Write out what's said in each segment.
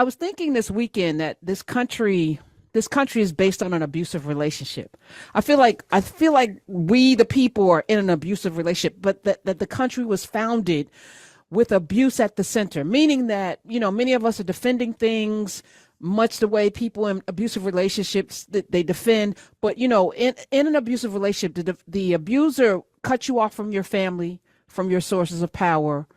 I was thinking this weekend that this country is based on an abusive relationship. I feel like we the people are in an abusive relationship, but that the country was founded with abuse at the center, meaning that, many of us are defending things much the way people in abusive relationships that they defend. But, in an abusive relationship, the abuser cuts you off from your family, from your sources of power,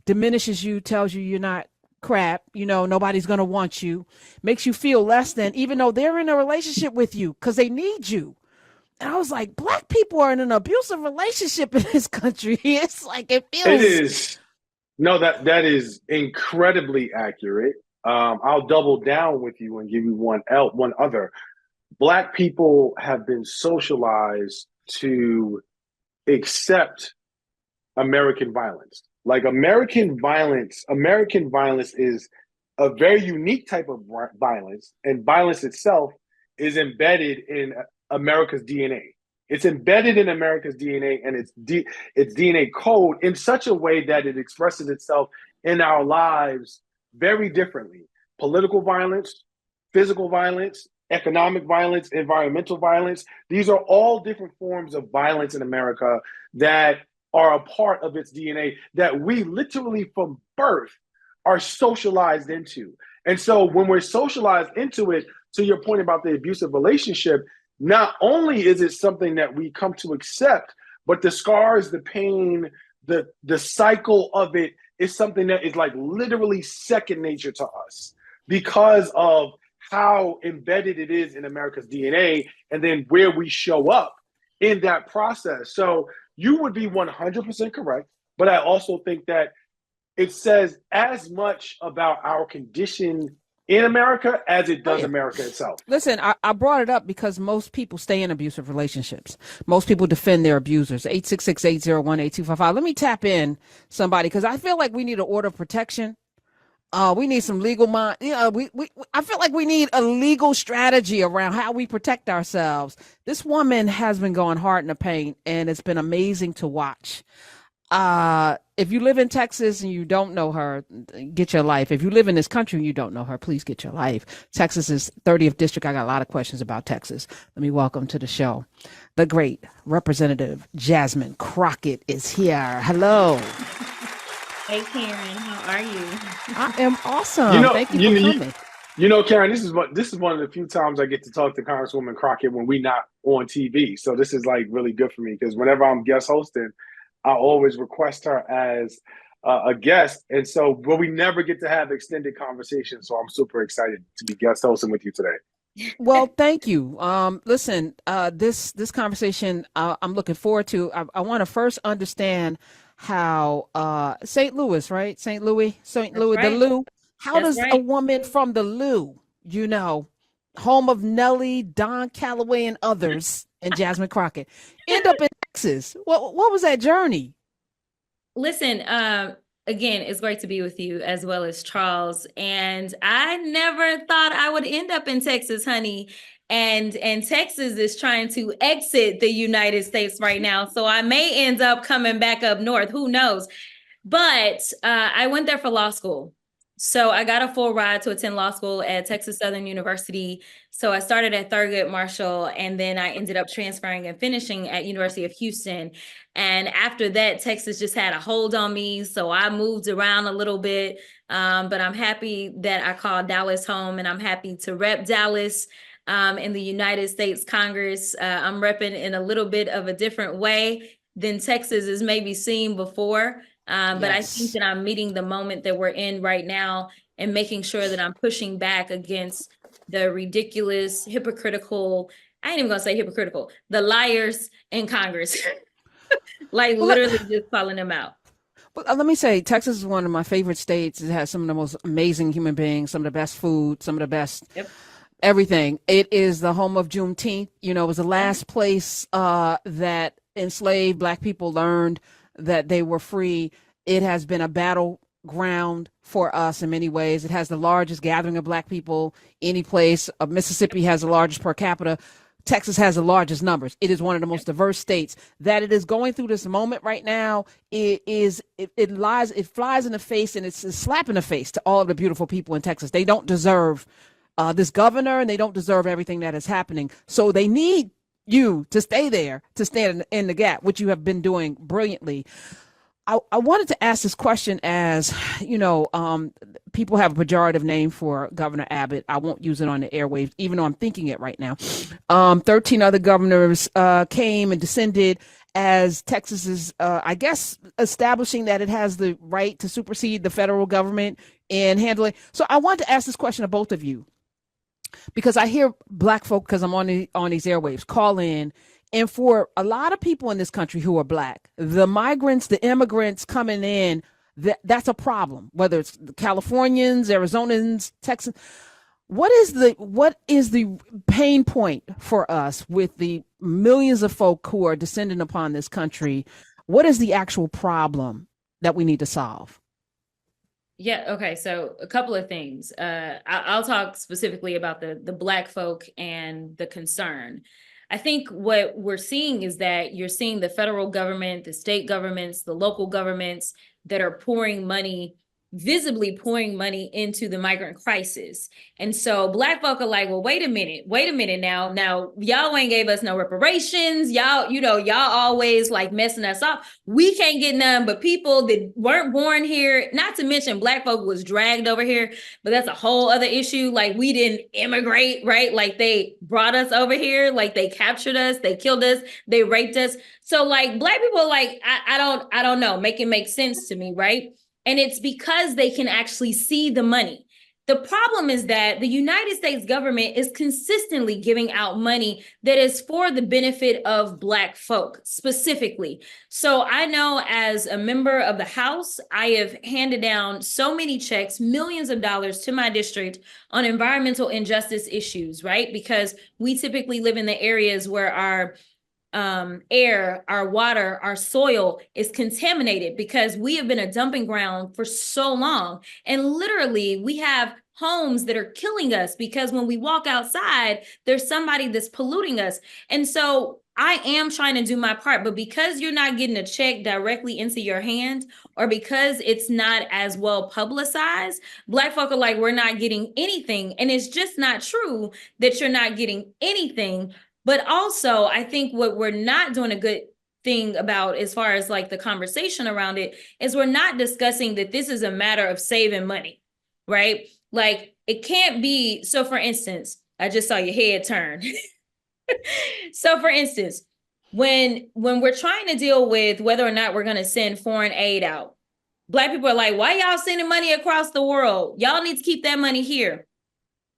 diminishes you, tells you you're not crap, nobody's going to want you, makes you feel less than, even though they're in a relationship with you because they need you. And I was like, Black people are in an abusive relationship in this country. It's like it It feels. is. No, that is incredibly accurate. I'll double down with you and give you one other. Black people have been socialized to accept American violence. Like American violence is a very unique type of violence, and violence itself is embedded in America's DNA. It's embedded in America's DNA and its DNA code in such a way that it expresses itself in our lives very differently. Political violence, physical violence, economic violence, environmental violence. These are all different forms of violence in America that are a part of its DNA that we literally from birth are socialized into. And so when we're socialized into it, to your point about the abusive relationship, not only is it something that we come to accept, but the scars, the pain, the cycle of it is something that is like literally second nature to us because of how embedded it is in America's DNA and then where we show up in that process. So you would be 100% correct, but I also think that it says as much about our condition in America as it Oh does yeah. America itself. Listen, I brought it up because most people stay in abusive relationships. Most people defend their abusers. 866-801-8255. Let me tap in somebody because I feel like we need an order of protection. We need some legal mind. I feel like we need a legal strategy around how we protect ourselves. This woman has been going hard in the paint, and it's been amazing to watch. If you live in Texas and you don't know her, get your life. If you live in this country and you don't know her, please get your life. Texas is 30th district. I got a lot of questions about Texas. Let me welcome to the show the great Representative Jasmine Crockett is here. Hello. Hey Karen, how are you? I am awesome. You know, Thank you you, for you, coming. you know, Karen, this is one of the few times I get to talk to Congresswoman Crockett when we not on TV. So this is like really good for me because whenever I'm guest hosting, I always request her as a guest, and so but we never get to have extended conversations. So I'm super excited to be guest hosting with you today. Well, thank you. Listen, this conversation I'm looking forward to. I want to first understand how St. Louis, right? St. That's Louis, the right. Lou. How That's does a right. woman from the Lou, home of Nellie, Don Calloway, and others, and Jasmine Crockett, end up in Texas? What was that journey? Listen, again, it's great to be with you as well as Charles. And I never thought I would end up in Texas, honey. And Texas is trying to exit the United States right now. So I may end up coming back up north. Who knows? But I went there for law school. So I got a full ride to attend law school at Texas Southern University. So I started at Thurgood Marshall, and then I ended up transferring and finishing at University of Houston. And after that, Texas just had a hold on me. So I moved around a little bit. But I'm happy that I called Dallas home, and I'm happy to rep Dallas in the United States Congress. I'm repping in a little bit of a different way than Texas is maybe seen before. But I think Yes. that I'm meeting the moment that we're in right now and making sure that I'm pushing back against the ridiculous, hypocritical, I ain't even gonna say hypocritical, the liars in Congress, like Well, let, literally just calling them out. let me say, Texas is one of my favorite states. It has some of the most amazing human beings, some of the best food, some of the best Yep. everything. It is the home of Juneteenth. It was the Yeah. last place that enslaved Black people learned that they were free. It has been a battleground for us in many ways. It has the largest gathering of Black people any place. Mississippi has the largest per capita. Texas has the largest numbers. It is one of the most diverse states. That it is going through this moment right now, it flies in the face, and it's a slap in the face to all of the beautiful people in Texas. They don't deserve this governor, and they don't deserve everything that is happening. So they need you to stay there, to stand in the gap, which you have been doing brilliantly. I wanted to ask this question, as you know, people have a pejorative name for Governor Abbott. I won't use it on the airwaves, even though I'm thinking it right now. 13 other governors came and descended as Texas is, I guess, establishing that it has the right to supersede the federal government and handle it. So I wanted to ask this question of both of you, because I hear Black folk, because I'm on these airwaves, call in. And for a lot of people in this country who are Black, the migrants, the immigrants coming in, that's a problem, whether it's the Californians, Arizonans, Texans. What is the pain point for us with the millions of folk who are descending upon this country? What is the actual problem that we need to solve? Yeah. Okay. So a couple of things. I'll talk specifically about the Black folk and the concern. I think what we're seeing is that you're seeing the federal government, the state governments, the local governments that are visibly pouring money into the migrant crisis. And so Black folk are like, well, wait a minute now y'all ain't gave us no reparations. Y'all always like messing us up. We can't get none, but people that weren't born here, not to mention Black folk was dragged over here, but that's a whole other issue. Like, we didn't immigrate, right? Like, they brought us over here, like they captured us, they killed us, they raped us. So like Black people, like, I don't know, make it make sense to me, right? And it's because they can actually see the money. The problem is that the United States government is consistently giving out money that is for the benefit of Black folk specifically. So I know, as a member of the House, I have handed down so many checks, millions of dollars, to my district on environmental injustice issues, right? Because we typically live in the areas where our air, our water, our soil is contaminated because we have been a dumping ground for so long. And literally, we have homes that are killing us because when we walk outside, there's somebody that's polluting us. And so I am trying to do my part, but because you're not getting a check directly into your hand, or because it's not as well publicized, Black folk are like, we're not getting anything. And it's just not true that you're not getting anything. But also, I think what we're not doing a good thing about, as far as like the conversation around it, is we're not discussing that this is a matter of saving money, right? Like, it can't be. So for instance, I just saw your head turn. So for instance, when we're trying to deal with whether or not we're going to send foreign aid out, Black people are like, why y'all sending money across the world? Y'all need to keep that money here.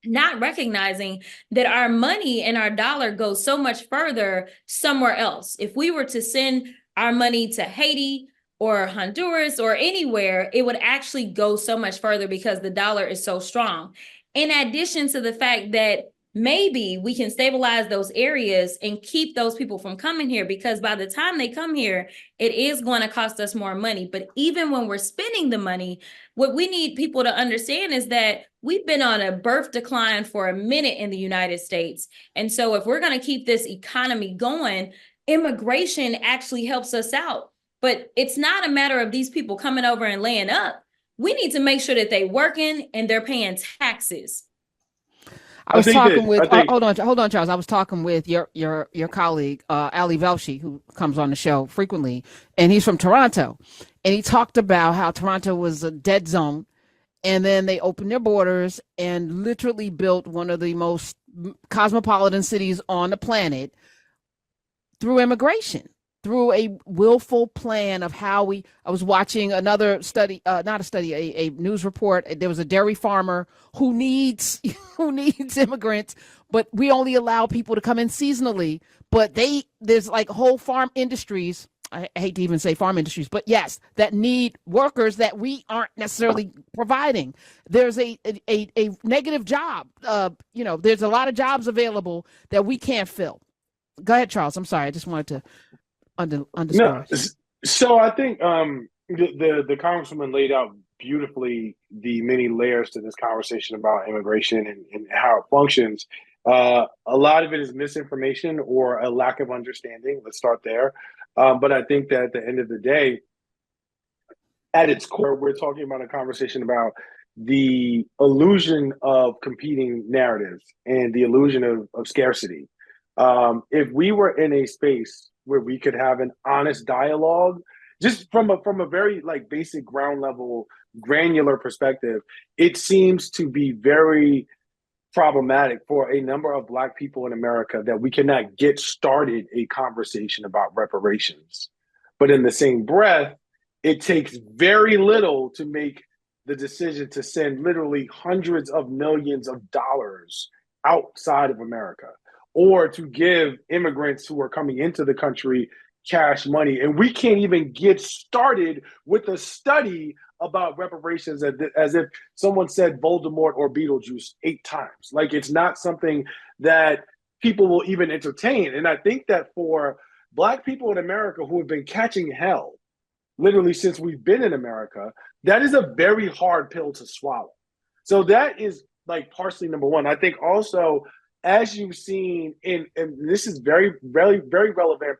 Not recognizing that our money and our dollar goes so much further somewhere else. If we were to send our money to Haiti or Honduras or anywhere, it would actually go so much further because the dollar is so strong. In addition to the fact that maybe we can stabilize those areas and keep those people from coming here, because by the time they come here, it is going to cost us more money. But even when we're spending the money, what we need people to understand is that we've been on a birth decline for a minute in the United States. And so if we're going to keep this economy going, immigration actually helps us out. But it's not a matter of these people coming over and laying up. We need to make sure that they're working and they're paying taxes. Hold on, Charles. I was talking with your colleague, Ali Velshi, who comes on the show frequently, and he's from Toronto. And he talked about how Toronto was a dead zone, and then they opened their borders and literally built one of the most cosmopolitan cities on the planet through immigration, through a willful plan of how I was watching another study, a news report. There was a dairy farmer who needs immigrants, but we only allow people to come in seasonally. But there's like whole farm industries. I hate to even say farm industries, but yes, that need workers that we aren't necessarily providing. There's a negative job. There's a lot of jobs available that we can't fill. Go ahead, Charles. I'm sorry. I just wanted to underscore. No, so I think the congresswoman laid out beautifully the many layers to this conversation about immigration and how it functions. A lot of it is misinformation or a lack of understanding. Let's start there. But I think that at the end of the day, at its core, we're talking about a conversation about the illusion of competing narratives and the illusion of scarcity. If we were in a space where we could have an honest dialogue, just from a very like basic ground level, granular perspective, it seems to be very problematic for a number of Black people in America that we cannot get started a conversation about reparations. But in the same breath, it takes very little to make the decision to send literally hundreds of millions of dollars outside of America or to give immigrants who are coming into the country cash money. And we can't even get started with a study about reparations as if someone said Voldemort or Beetlejuice 8 times. Like, it's not something that people will even entertain. And I think that for Black people in America who have been catching hell literally since we've been in America, that is a very hard pill to swallow. So that is like partially number one. I think also, as you've seen and this is very relevant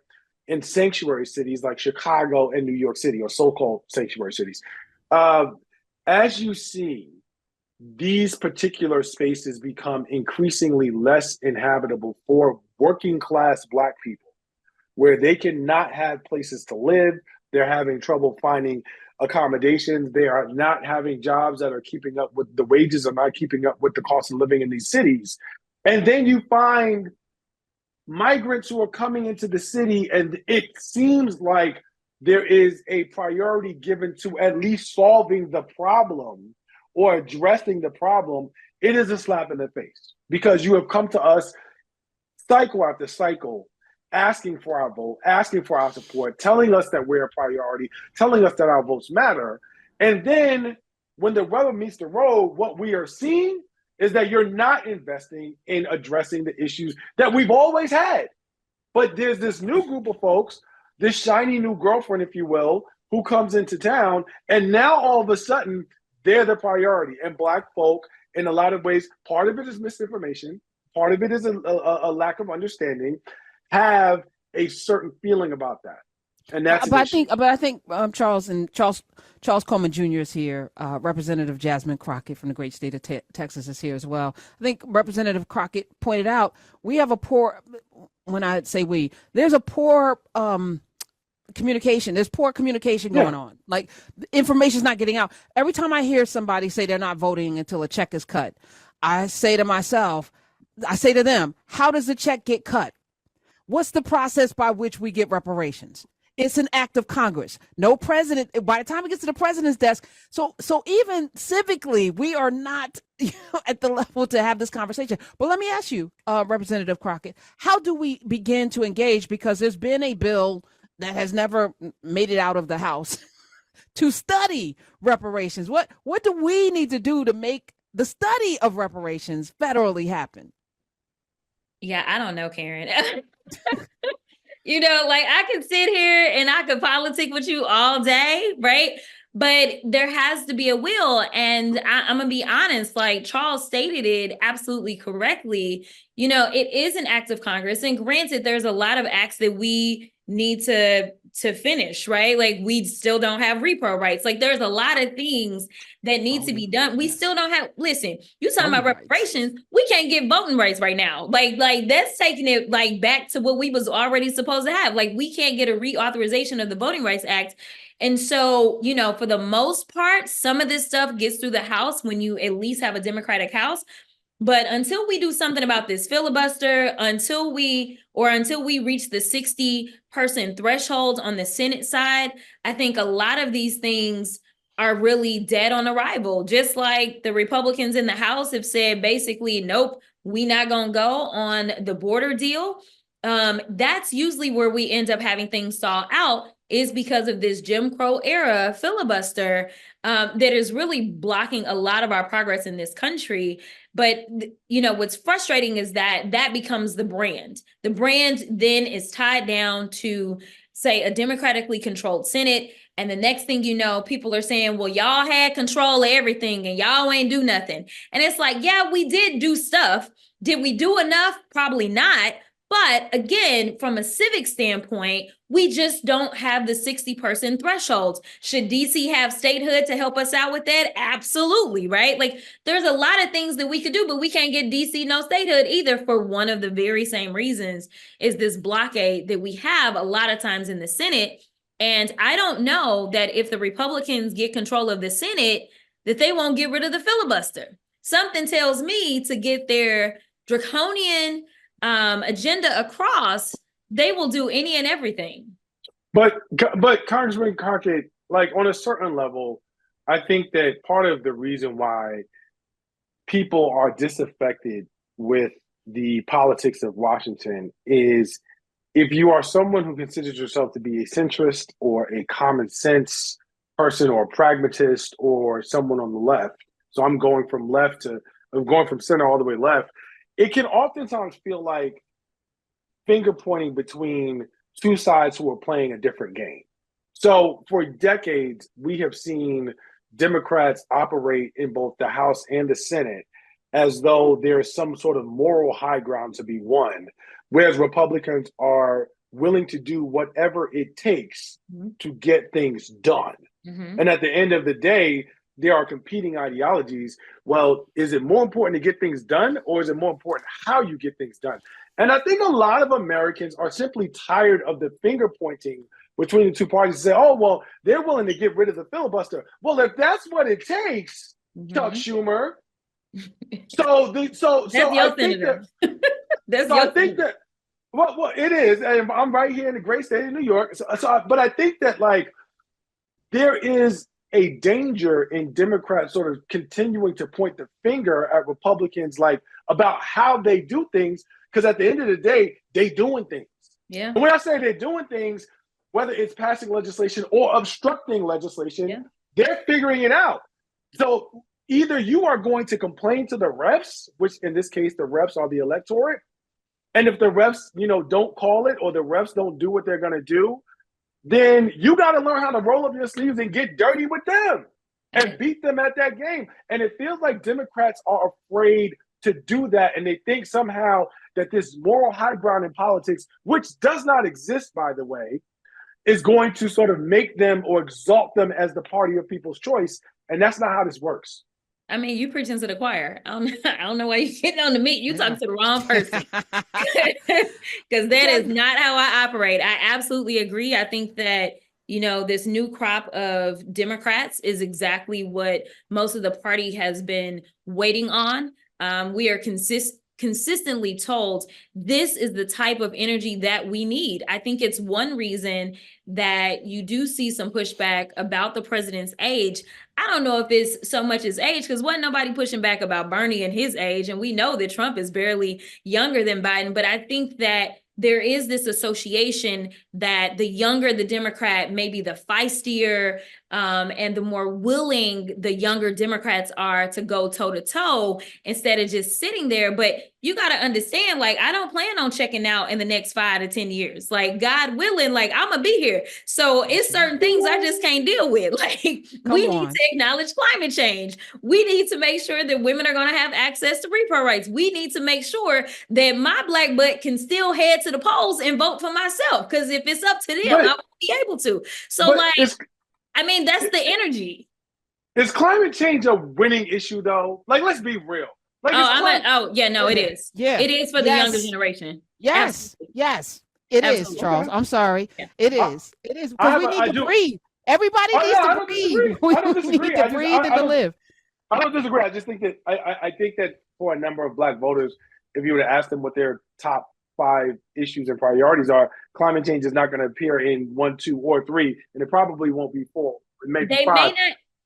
in sanctuary cities like Chicago and New York City, or so-called sanctuary cities, as you see these particular spaces become increasingly less inhabitable for working class Black people, where they cannot have places to live, they're having trouble finding accommodations, they are not having jobs that are keeping up with the wages, are not keeping up with the cost of living in these cities. And then you find migrants who are coming into the city, and it seems like there is a priority given to at least solving the problem or addressing the problem. It is a slap in the face because you have come to us cycle after cycle, asking for our vote, asking for our support, telling us that we're a priority, telling us that our votes matter. And then when the rubber meets the road, what we are seeing is that you're not investing in addressing the issues that we've always had. But there's this new group of folks, this shiny new girlfriend, if you will, who comes into town, and now all of a sudden, they're the priority. And Black folk, in a lot of ways, part of it is misinformation, part of it is a lack of understanding, have a certain feeling about that. And that's but I think Charles Coleman Jr. is here. Representative Jasmine Crockett from the great state of Texas is here as well. I think Representative Crockett pointed out we have a poor. When I say we, there's a poor communication. There's poor communication going on. Like, information's not getting out. Every time I hear somebody say they're not voting until a check is cut, I say to them, how does the check get cut? What's the process by which we get reparations? It's an act of Congress. No president, by the time it gets to the president's desk. So even civically, we are not at the level to have this conversation. But let me ask you, Representative Crockett, how do we begin to engage? Because there's been a bill that has never made it out of the House to study reparations. What do we need to do to make the study of reparations federally happen? Yeah, I don't know, Karen. You know, like, I can sit here and I could politic with you all day, right? But there has to be a will. And I'm going to be honest, like Charles stated it absolutely correctly. You know, it is an act of Congress. And granted, there's a lot of acts that we need to finish, right? Like, we still don't have repro rights. Like, there's a lot of things that need to be done. We still don't have, listen, you talking about reparations, we can't get voting rights right now. Like that's taking it like back to what we was already supposed to have. Like, we can't get a reauthorization of the Voting Rights Act. And so, you know, for the most part, some of this stuff gets through the House when you at least have a Democratic House. But until we do something about this filibuster, until we reach the 60-person threshold on the Senate side, I think a lot of these things are really dead on arrival. Just like the Republicans in the House have said, basically, nope, we not gonna go on the border deal. That's usually where we end up having things stall out, is because of this Jim Crow era filibuster that is really blocking a lot of our progress in this country. But, you know, what's frustrating is that becomes the brand. The brand then is tied down to, say, a democratically controlled Senate. And the next thing you know, people are saying, well, y'all had control of everything and y'all ain't do nothing. And it's like, yeah, we did do stuff, Did we do enough? Probably not. But again, from a civic standpoint, we just don't have the 60-person thresholds. Should DC have statehood to help us out with that? Absolutely, right? Like, there's a lot of things that we could do, but we can't get DC no statehood either, for one of the very same reasons, is this blockade that we have a lot of times in the Senate. And I don't know that if the Republicans get control of the Senate, that they won't get rid of the filibuster. Something tells me to get their draconian agenda across, they will do any and everything. But Congressman Crockett, like, on a certain level, I think that part of the reason why people are disaffected with the politics of Washington is, if you are someone who considers yourself to be a centrist or a common sense person or a pragmatist or someone on the left, so I'm going from center all the way left, it can oftentimes feel like finger pointing between two sides who are playing a different game. So for decades, we have seen Democrats operate in both the House and the Senate as though there is some sort of moral high ground to be won, whereas Republicans are willing to do whatever it takes to get things done. And at the end of the day, there are competing ideologies. Well, is it more important to get things done, or is it more important how you get things done? And I think a lot of Americans are simply tired of the finger pointing between the two parties and say, oh, well, they're willing to get rid of the filibuster. Well, if that's what it takes, Chuck Schumer. So I think that, well, it is. And I'm right here in the great state of New York. But I think that, like, there is a danger in Democrats sort of continuing to point the finger at Republicans, like, about how they do things, because at the end of the day, they doing things. Yeah. And when I say they're doing things, whether it's passing legislation or obstructing legislation, they're figuring it out. So either you are going to complain to the refs, which in this case, the refs are the electorate, and if the refs, don't call it, or the refs don't do what they're going to do, then you got to learn how to roll up your sleeves and get dirty with them and beat them at that game. And it feels like Democrats are afraid to do that. And they think somehow that this moral high ground in politics, which does not exist, by the way, is going to sort of make them or exalt them as the party of people's choice. And that's not how this works. I mean, you preaching to the choir. I don't know why you're getting on the meat. You talking to the wrong person. Because that is not how I operate. I absolutely agree. I think that, this new crop of Democrats is exactly what most of the party has been waiting on. We are consistently told this is the type of energy that we need. I think it's one reason that you do see some pushback about the president's age. I don't know if it's so much his age, because wasn't nobody pushing back about Bernie and his age. And we know that Trump is barely younger than Biden. But I think that there is this association that the younger the Democrat, maybe the feistier and the more willing the younger Democrats are to go toe to toe instead of just sitting there. But you got to understand, like, I don't plan on checking out in the next 5 to 10 years. Like, God willing, like, I'm going to be here. So it's certain things I just can't deal with. Like, we need to acknowledge climate change. We need to make sure that women are going to have access to repro rights. We need to make sure that my black butt can still head to the polls and vote for myself. Because if it's up to them, I won't be able to. So, like, that's the energy. Is climate change a winning issue, though? Like, let's be real. Like, it is. Yeah, it is for the younger generation. Yes, yes, it is, Charles. I'm sorry. Yeah. It is. Because we need to breathe. Everybody needs to breathe. We need to breathe and to live. I don't disagree. I just think that I think that for a number of black voters, if you were to ask them what their top 5 issues and priorities are, climate change is not going to appear in 1, 2, or 3, and it probably won't be 4. Maybe 5.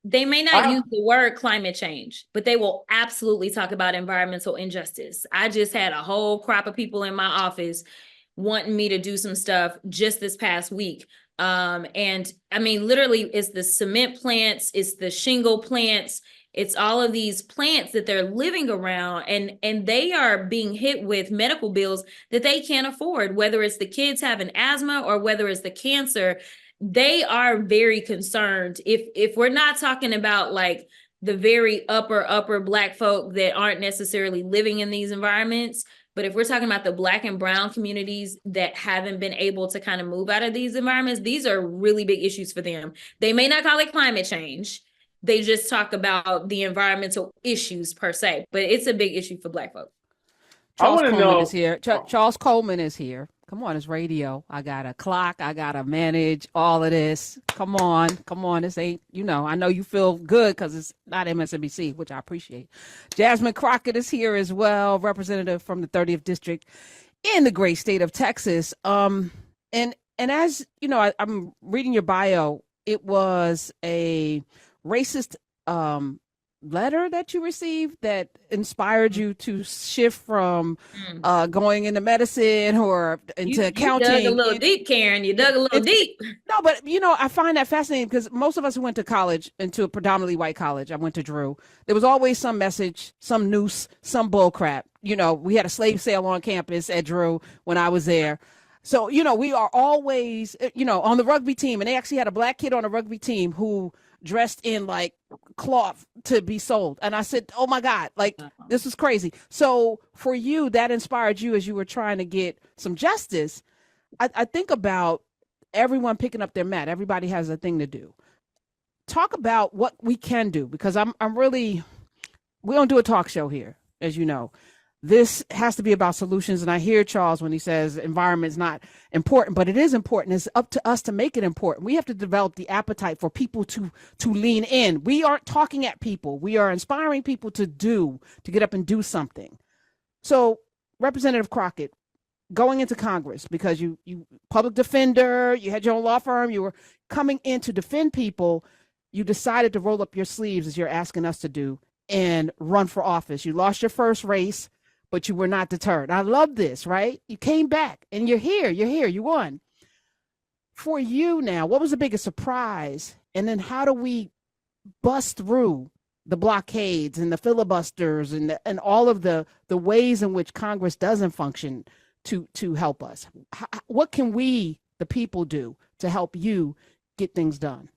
They may not use the word climate change, but they will absolutely talk about environmental injustice. I just had a whole crop of people in my office wanting me to do some stuff just this past week. And I mean, literally, it's the cement plants, it's the shingle plants, it's all of these plants that they're living around, and they are being hit with medical bills that they can't afford, whether it's the kids having asthma or whether it's the cancer. They are very concerned. If we're not talking about like the very upper Black folk that aren't necessarily living in these environments. But if we're talking about the Black and brown communities that haven't been able to kind of move out of these environments, these are really big issues for them. They may not call it climate change. They just talk about the environmental issues per se, but it's a big issue for Black folk. I want to know. Is here. Charles Coleman is here. Come on, it's radio. I got a clock. I got to manage all of this. Come on. This ain't, I know you feel good because it's not MSNBC, which I appreciate. Jasmine Crockett is here as well, representative from the 30th District in the great state of Texas. And as you know, I'm reading your bio. It was a racist letter that you received that inspired you to shift from going into medicine or into accounting. You dug a little deep, Karen. You dug a little deep. No, but I find that fascinating because most of us who went to college, into a predominantly white college, I went to Drew, there was always some message, some noose, some bull crap. We had a slave sale on campus at Drew when I was there. So, we are always, on the rugby team, and they actually had a Black kid on a rugby team who dressed in like cloth to be sold. And I said, oh my God, this is crazy. So for you, that inspired you as you were trying to get some justice. I think about everyone picking up their mat. Everybody has a thing to do. Talk about what we can do, because we don't do a talk show here, as you know. This has to be about solutions. And I hear Charles when he says environment is not important, but it is important. It's up to us to make it important. We have to develop the appetite for people to lean in. We aren't talking at people. We are inspiring people to get up and do something. So Representative Crockett, going into Congress, because you public defender, you had your own law firm, you were coming in to defend people, you decided to roll up your sleeves, as you're asking us to do, and run for office. You lost your first race, but you were not deterred. I love this, right? You came back and you're here, you won. For you now, what was the biggest surprise? And then how do we bust through the blockades and the filibusters and all of the ways in which Congress doesn't function to help us? What can we, the people, do to help you get things done?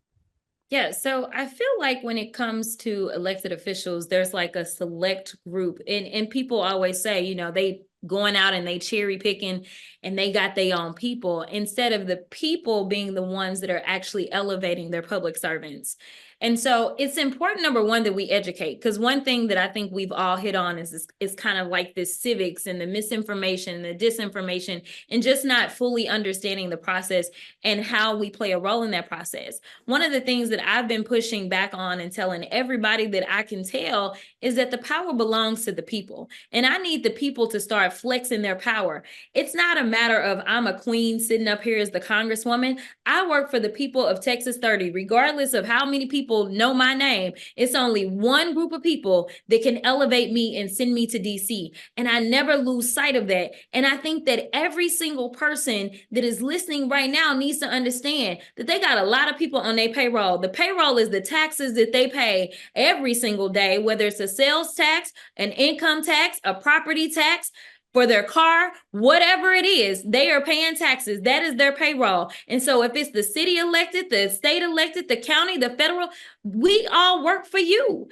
Yeah, so I feel like when it comes to elected officials, there's like a select group, and people always say, they going out and they cherry picking and they got their own people, instead of the people being the ones that are actually elevating their public servants. And so it's important, number one, that we educate, because one thing that I think we've all hit on is kind of like this civics and the misinformation, the disinformation, and just not fully understanding the process and how we play a role in that process. One of the things that I've been pushing back on and telling everybody that I can tell is that the power belongs to the people. And I need the people to start flexing their power. It's not a matter of I'm a queen sitting up here as the congresswoman. I work for the people of Texas 30, regardless of how many people know my name. It's only one group of people that can elevate me and send me to DC. And I never lose sight of that. And I think that every single person that is listening right now needs to understand that they got a lot of people on their payroll. The payroll is the taxes that they pay every single day, whether it's a sales tax, an income tax, a property tax, for their car, whatever it is, they are paying taxes. That is their payroll. And so if it's the city elected, the state elected, the county, the federal, we all work for you.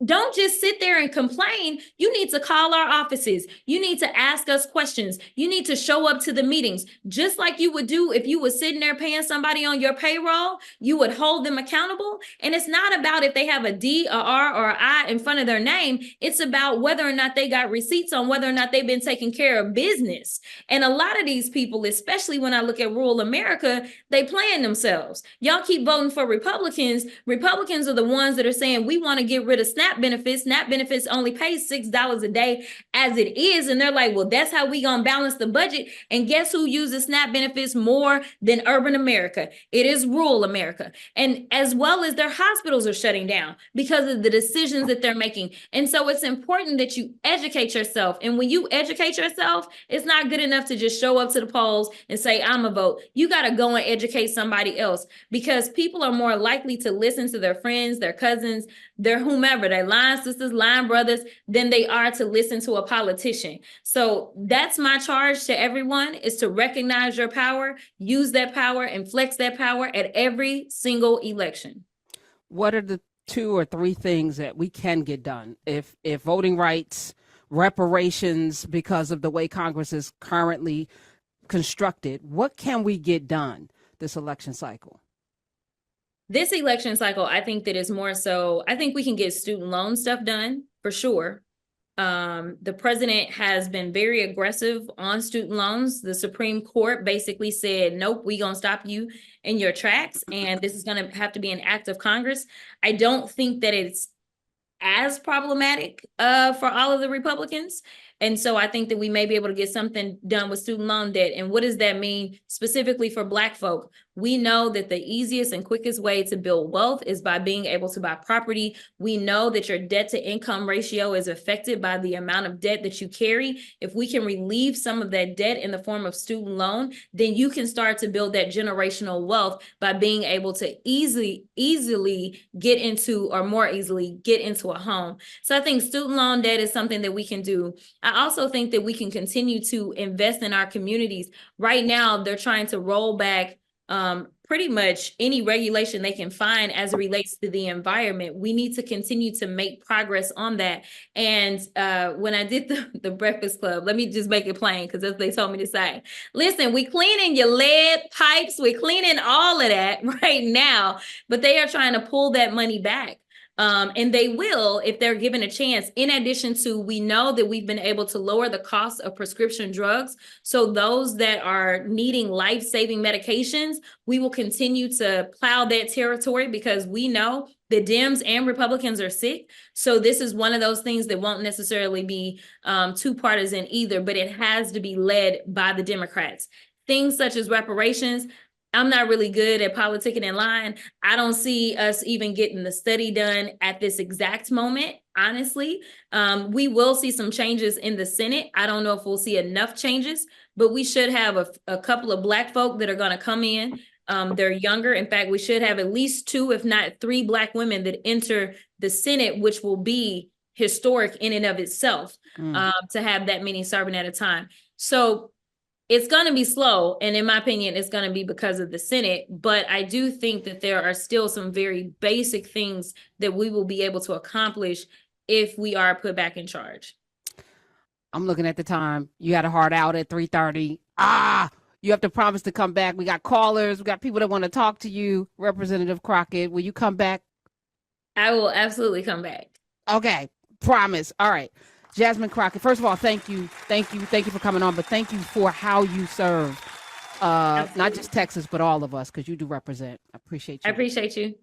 Don't just sit there and complain. You need to call our offices. You need to ask us questions. You need to show up to the meetings, just like you would do if you were sitting there paying somebody on your payroll. You would hold them accountable. And it's not about if they have a D, a R, or an I in front of their name. It's about whether or not they got receipts on whether or not they've been taking care of business. And a lot of these people, especially when I look at rural America, they playing themselves. Y'all keep voting for Republicans. Republicans are the ones that are saying we want to get rid of SNAP benefits. SNAP benefits only pay $6 a day as it is. And they're like, well, that's how we gonna balance the budget. And guess who uses SNAP benefits more than urban America? It is rural America. And as well as their hospitals are shutting down because of the decisions that they're making. And so it's important that you educate yourself. And when you educate yourself, it's not good enough to just show up to the polls and say, I'm a vote. You got to go and educate somebody else, because people are more likely to listen to their friends, their cousins, their whomever, their line sisters, line brothers, than they are to listen to a politician. So that's my charge to everyone, is to recognize your power, use that power, and flex that power at every single election. What are the 2 or 3 things that we can get done if voting rights, reparations, because of the way Congress is currently constructed, what can we get done this election cycle? This election cycle, I think that is more so, I think we can get student loan stuff done for sure. The president has been very aggressive on student loans. The Supreme Court basically said, nope, we gonna stop you in your tracks, and this is gonna have to be an act of Congress. I don't think that it's as problematic for all of the Republicans. And so I think that we may be able to get something done with student loan debt. And what does that mean specifically for Black folk? We know that the easiest and quickest way to build wealth is by being able to buy property. We know that your debt to income ratio is affected by the amount of debt that you carry. If we can relieve some of that debt in the form of student loan, then you can start to build that generational wealth by being able to easily get into, or more easily get into a home. So I think student loan debt is something that we can do. I also think that we can continue to invest in our communities. Right now, they're trying to roll back pretty much any regulation they can find as it relates to the environment. We need to continue to make progress on that. And when I did the Breakfast Club, let me just make it plain, because that's what they told me to say. Listen, we cleaning your lead pipes, we're cleaning all of that right now, but they are trying to pull that money back. And they will if they're given a chance. In addition to, we know that we've been able to lower the cost of prescription drugs. So those that are needing life-saving medications, we will continue to plow that territory, because we know the Dems and Republicans are sick. So this is one of those things that won't necessarily be too partisan either, but it has to be led by the Democrats. Things such as reparations, I'm not really good at politicking in line. I don't see us even getting the study done at this exact moment, honestly. We will see some changes in the Senate. I don't know if we'll see enough changes, but we should have a couple of Black folk that are going to come in. They're younger. In fact, we should have at least 2, if not 3 Black women that enter the Senate, which will be historic in and of itself, to have that many serving at a time. So it's going to be slow, and in my opinion, it's going to be because of the Senate, but I do think that there are still some very basic things that we will be able to accomplish if we are put back in charge. I'm looking at the time. You had a hard out at 3:30. You have to promise to come back. We got callers. We got people that want to talk to you. Representative Crockett, will you come back? I will absolutely come back. Okay, promise. All right. Jasmine Crockett, first of all, thank you for coming on, but thank you for how you serve, not just Texas, but all of us, because you do represent. I appreciate you. I appreciate you.